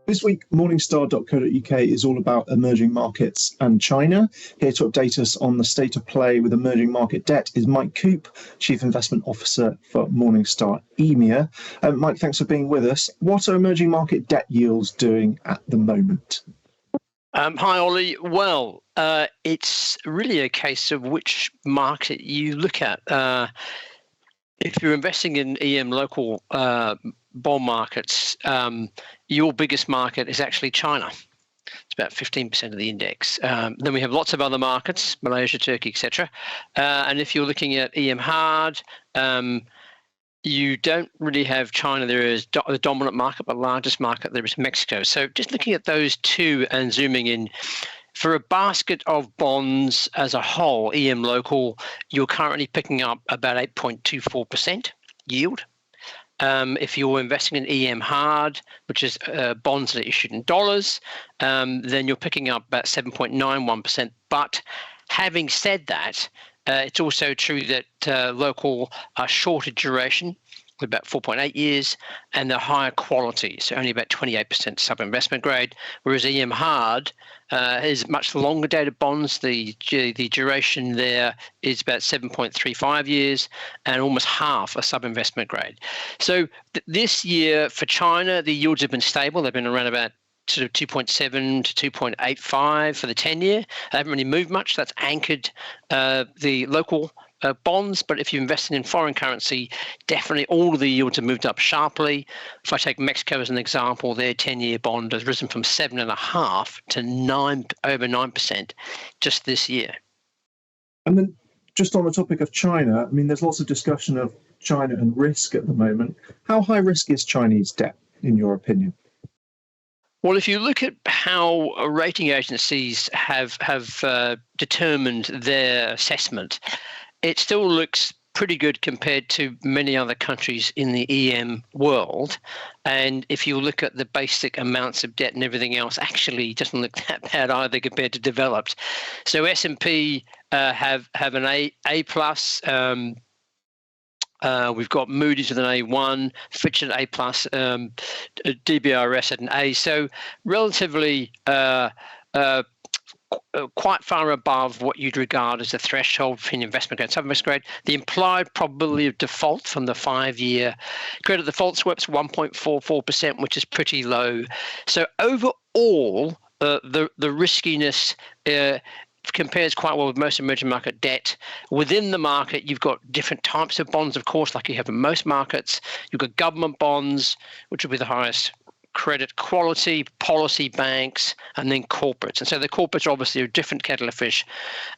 This week, Morningstar.co.uk is all about emerging markets and China. Here to update us on the state of play with emerging market debt is Mike Coop, Chief Investment Officer for Morningstar EMEA. Mike, thanks for being with us. What are emerging market debt yields doing at the moment? Hi, Ollie. Well, it's really a case of which market you look at. If you're investing in EM local bond markets, your biggest market is actually China. It's about 15% of the index. Then we have lots of other markets, Malaysia, Turkey, etc. And if you're looking at EM hard, you don't really have China. There is the dominant market, but largest market there is Mexico. So just looking at those two and zooming in, for a basket of bonds as a whole, EM local, you're currently picking up about 8.24% yield. If you're investing in EM hard, which is bonds that are issued in dollars, then you're picking up about 7.91%. But having said that, it's also true that local are shorter duration, about 4.8 years, and they're higher quality, so only about 28% sub-investment grade, whereas EM hard is much longer dated bonds. The duration there is about 7.35 years and almost half a sub-investment grade. So this year for China, the yields have been stable. They've been around about sort of 2.7 to 2.85 for the 10-year. They haven't really moved much. That's anchored the local bonds, but if you're investing in foreign currency, definitely all of the yields have moved up sharply. If I take Mexico as an example, their 10-year bond has risen from 7.5% to over 9% just this year. And then just on the topic of China, I mean, there's lots of discussion of China and risk at the moment. How high risk is Chinese debt, in your opinion? Well, if you look at how rating agencies have determined their assessment, it still looks pretty good compared to many other countries in the EM world. And if you look at the basic amounts of debt and everything else, actually doesn't look that bad either compared to developed. So S&P have an A plus. We've got Moody's with an A1, Fitch at A plus, DBRS at an A. So relatively quite far above what you'd regard as the threshold for investment grade, sub-investment grade. The implied probability of default from the 5-year credit default swap's 1.44%, which is pretty low. So overall, the riskiness compares quite well with most emerging market debt. Within the market, you've got different types of bonds, of course, like you have in most markets. You've got government bonds, which will be the highest credit quality, policy banks, and then corporates. And so the corporates obviously are a different kettle of fish.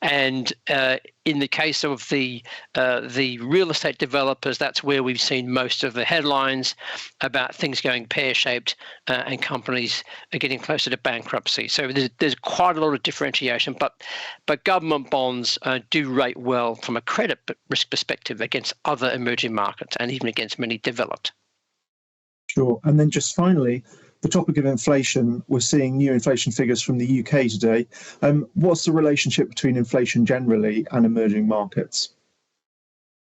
And in the case of the real estate developers, that's where we've seen most of the headlines about things going pear-shaped and companies are getting closer to bankruptcy. So there's quite a lot of differentiation, but government bonds do rate well from a credit risk perspective against other emerging markets and even against many developed. Sure. And then just finally, the topic of inflation, we're seeing new inflation figures from the UK today. What's the relationship between inflation generally and emerging markets?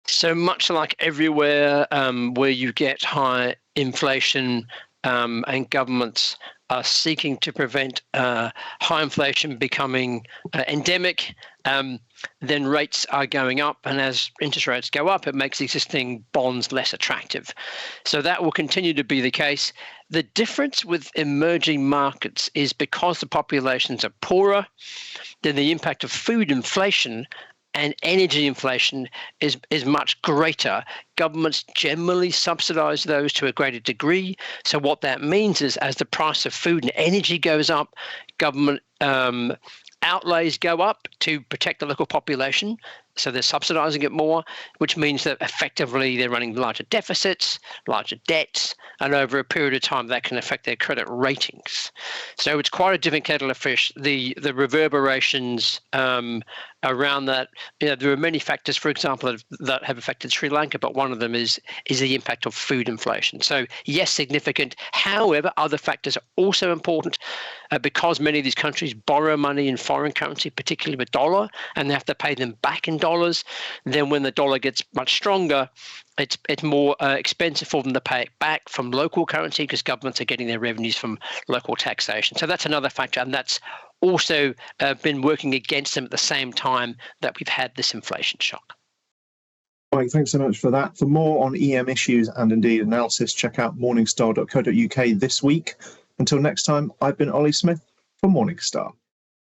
So much like everywhere where you get high inflation and governments are seeking to prevent high inflation becoming endemic, then rates are going up, and as interest rates go up, it makes existing bonds less attractive. So that will continue to be the case. The difference with emerging markets is because the populations are poorer, then the impact of food inflation and energy inflation is much greater. Governments generally subsidize those to a greater degree. So what that means is as the price of food and energy goes up, government outlays go up to protect the local population. So they're subsidizing it more, which means that effectively they're running larger deficits, larger debts, and over a period of time that can affect their credit ratings. So it's quite a different kettle of fish. The reverberations around that. There are many factors, for example, that have affected Sri Lanka, but one of them is the impact of food inflation. So yes, significant. However, other factors are also important because many of these countries borrow money in foreign currency, particularly the dollar, and they have to pay them back in dollars. Then when the dollar gets much stronger, it's more expensive for them to pay it back from local currency because governments are getting their revenues from local taxation. So that's another factor, and that's also been working against them at the same time that we've had this inflation shock. Mike, thanks so much for that. For more on EM issues and indeed analysis, check out morningstar.co.uk this week. Until next time, I've been Ollie Smith for Morningstar.